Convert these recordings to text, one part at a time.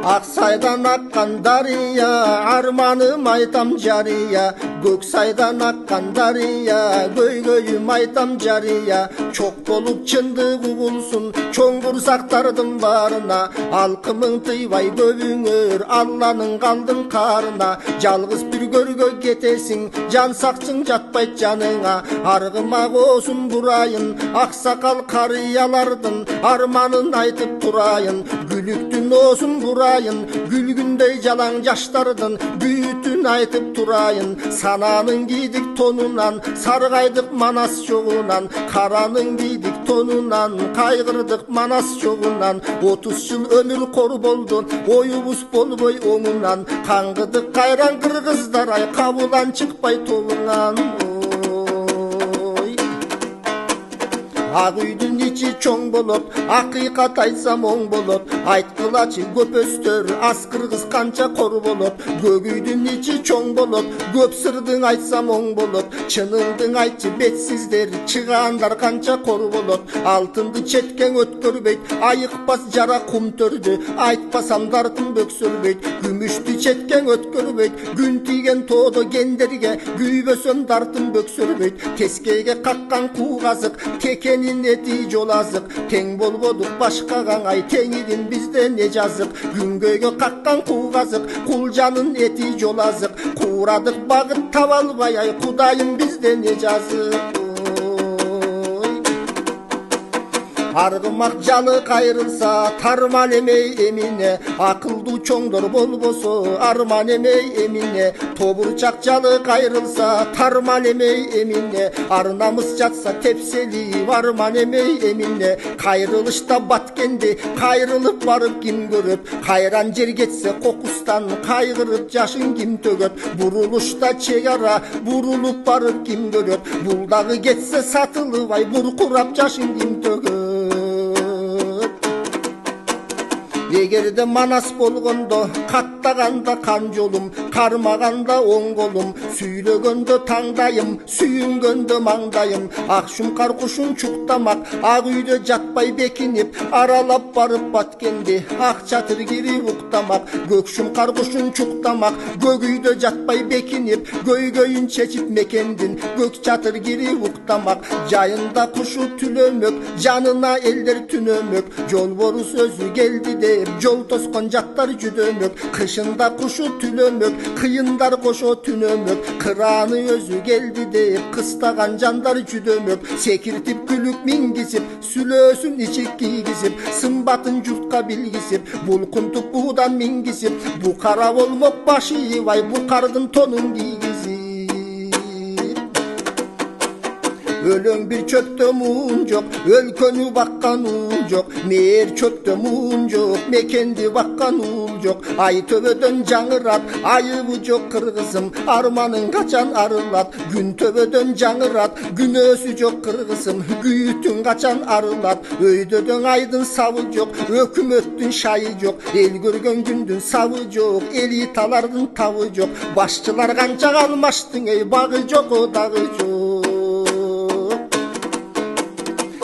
Ақсайдан аққан дария, арманым айтам жария. Көксайдан аққан дария, көйгөйім айтам жария. Чоқ болып чындық ұғылсын, чоң құрсақтардың барына. Алқымың тыйбай көбіңөр, Алланың қалдың қарына. Жалғыз бір көргө кетесің, жан сақсың жатпайт жаныңа. Арғыма қосын бұрайын, ақсақал қариялардың арманын айтып тұрайын. Гүліктің осын бұрайын, гүлгіндей жалаң жаштардың бүйітін айтып тұрайын. Сананың кийдік тонынан, сарғайдық манас жоғынан. Қараның кийдік тонынан, қайғырдық манас жоғынан. 30 жыл өмір қор болды, ойыбыз болбой оңынан. Қаңғыдық қайран қырғыздар, ай қабылан шықпай толыңан. Ақ үйдің içi чоң болот, ақиқат айтсам оң болот. Айтқылачы көп өстөр, аз қырғыз қанша қор болот. Көк үйдің içi чоң болот, көп сырдың айтсам оң болот. Чыныңдың айтчы бетсіздер, чығандар қанша қор болот. Алтынды четкен өткөрбейт, айықпас жара құм төрді. Айтпасам дартын бөксөрбейт, күмүштү четкен өткөрбейт. Күн тиген тоодо гендерге, күйбөсөм дартын бөксөрбейт. Тескейге қаққан қуғазық, текен эти жол азык. Тең болбодук башкага ай, теңирин бизде не жазык. Күнгөйгө каккан куугазык, кулжанын эти жол азык. Куурадык багыт таба албай, ай Кудайым бизде не жазык. Аргымак жалы кайрылса, тарман эмей эмине. Акылдуу чоңдор болбосо, арман эмей эмине. Тобурчак жалы кайрылса, тарман эмей эмине. Ар намыс жатса тепсели, арман эмей эмине. Кайрылышта баткенди, кайрылып барып ким көрөт. Кайран жер кетсе кокустан, кайгырып жашын ким төгөт. Бурулушта чек ара, бурулуп барып ким көрөт. Бул дагы кетсе сатылып, ай буркурап жашын ким төгөт. Эгерде манас болгондо, каттаганда кан жолум, кармаганда оң колум, сүйлөгөндө таңдайым, сүйүнгөндө маңдайым. Ак шумкар кушун чуктамак, ак үйдө жатпай бекинип, аралап барып баткенди, ак чатыр кирип уктамак. Көк шумкар кушун чуктамак, көк үйдө жатпай бекинип, көйгөйүн чечип мекендин, көк чатыр кирип уктамак. Жайында кушу түлөмөк, жанына элдер түнөмөк. Жолбору сөзү келди де жол тоскон жаттар жүдөмөк. Кышында кушу түлөмөк, кыйындар кошо түнөмөк. Кыраны өзү келди деп кыстаган жандар жүдөмөк. Секиртип күлүк мингизип, сүлөөсүн ичик кийгизип, сымбатын журтка билгизип, булкунтуп буудан мингизип, букара болмок башы ибай, букардын тонун кийгизип. Өлөң бир чөктө муун жок, өлкөнү баккан уул жок. Мээр чөктө муун жок, мекенди баккан уул жок. Ай төбөдөн жаңырат, айыбы жок кыргызым, арманың качан арылат. Күн төбөдөн жаңырат, күнөөсү жок кыргызым, күйүтүң качан арылат. Өйдөдөн айдын сабы жок, өкмөттүн шайы жок. Эл көргөн күндүн сабы жок, элиталардын табы жок. Башчылар канча алмаштың, эй багы жок, о дагы жок.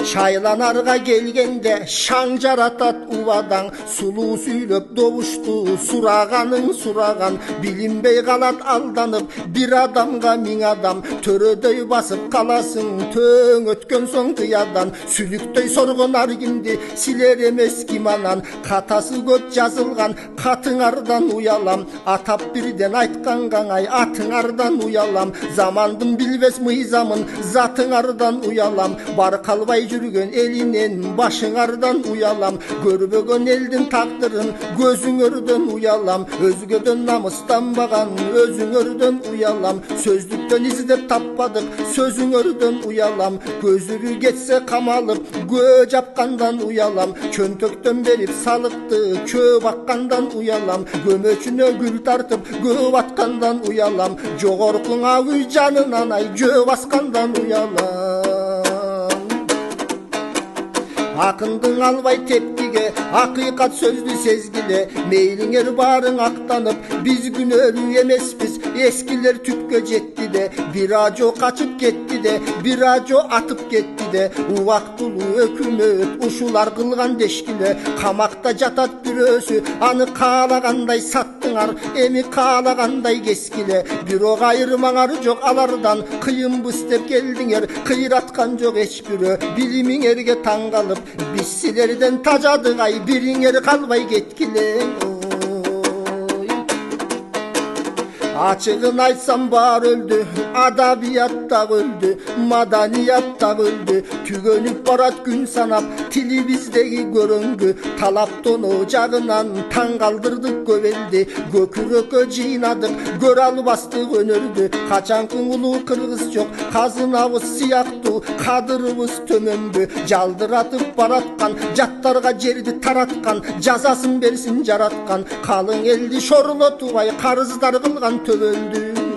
Шайланарга келгенде шаң жаратат убадаң. Сулуу сүйлөп добушту, сураганың сураган. Билинбей калат алданып, бир адамга 1000 адам. Төрөдөй басып каласың, төң өткөн соң кыядан. Сүлүктөй соргон ар кимди силер эмес ким анан. Катасы көп жазылган катыңардан уялам. Атап бирден айтканга ай, атыңардан уялам. Замандын билбес мыйзамын, затыңардан уялам. Бар калбай жүргөн элинен башыңардан уялам. Көрбөгөн элдин тагдырын көзүңөрдөн уялам. Өзгөдөн намыстанбаган өзүңөрдөн уялам. Сөздүктөн издеп таппадык, сөзүңөрдөн уялам. Көзүрү кетсе камалып, көө жапкандан уялам. Чөнтөктөн берип салыкты чөө баккандан уялам. Көмөчүнө гүл тартып көө баткандан уялам. Жогоркуң ак үй жанынан ай жөө баскандан уялам. Akындың албай тепкиге акыйкат сөздү сезгиле мейлиңер барың актанып биз күнөөлүү эмеспиз эскилер түпкө жетти де бир ажо качып кетти де бир ажо атып кетти де убактылуу өкмөт ушулар кылган дешкиле камакта жатат бирөөсү аны каалагандай саттыңар эми каалагандай кескиле бирок айырмаңар жок алардан кыйынбыз деп келдиңер кыйраткан жок эч бирөө билимиңерге таң калып биз силерден тажадык ай бириңер калбай кеткиле Açığın айтсам бар өлдү, адабият да өлдү, маданият да өлдү. Түгөнүп барат күн санап, тилибиздеги көрөңгү. Талаптоно жагынан таң калдырдык көп элди. Көкүрөккө жыйнадык, көрө албастык өнөрдү. Качанкы улуу кыргыз жок, казынабыз сыяктуу, кадырыбыз төмөнбү. Жалдыратып бараткан, жаттарга жерди тараткан, жазасын берсин жараткан. Калың элди шорлотубай, карыздар кылган tövöldü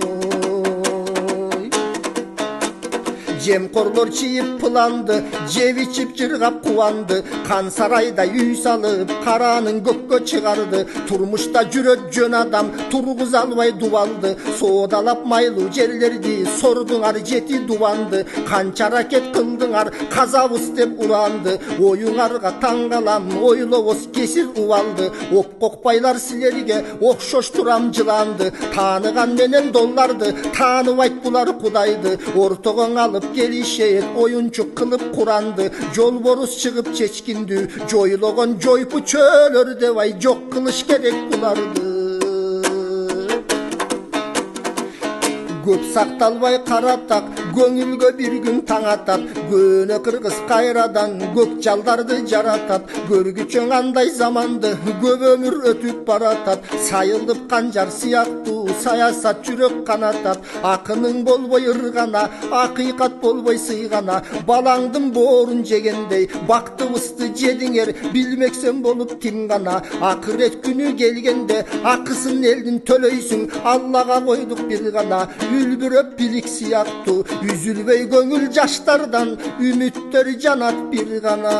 Жемкорлор чийип пыланды, жеп ичип жыргап кубанды. Кан сарайда үй салып, каранын көккө чыгарды. Турмушта жүрөт жөн адам, тургуза албай дубалды. Соодалап майлуу жерлерди, сордуңар жети дубанды. Канча аракет кылдыңар, казабыз деп уранды. Оюңарга таң калам, ойлобоз кесир убалды. Оккокпайлар силерге окшоштурам жыланды. Тааныган менен долларды, тааныбайт булар кудайды. Ортогоң алып келишет оюнчук кылып куранды жолборус чыгып чечкиндүү жойлогон жойпу чөөлөрдө бай жок кылыш керек буларды көп сакталбай каратак көңүлгө бир күн таң атат көөнө кыргыз кайрадан көк жалдарды жаратат көргүчөң андай заманды көп өмүр өтүп баратат сайылып канжар сыяктуу саясат жүрөк канатат акының болбой ыргана акыйкат болбой сыйгана балаңдын боорун жегендей бактыбызды жедиңер билмексен болуп тим гана акырет күнү келгенде акысын элдин төлөйсүң аллага койдук бир гана үлбүрөп билик сыяктуу үзүлбөй көңүл жаштардан үмүттөр жанат бир гана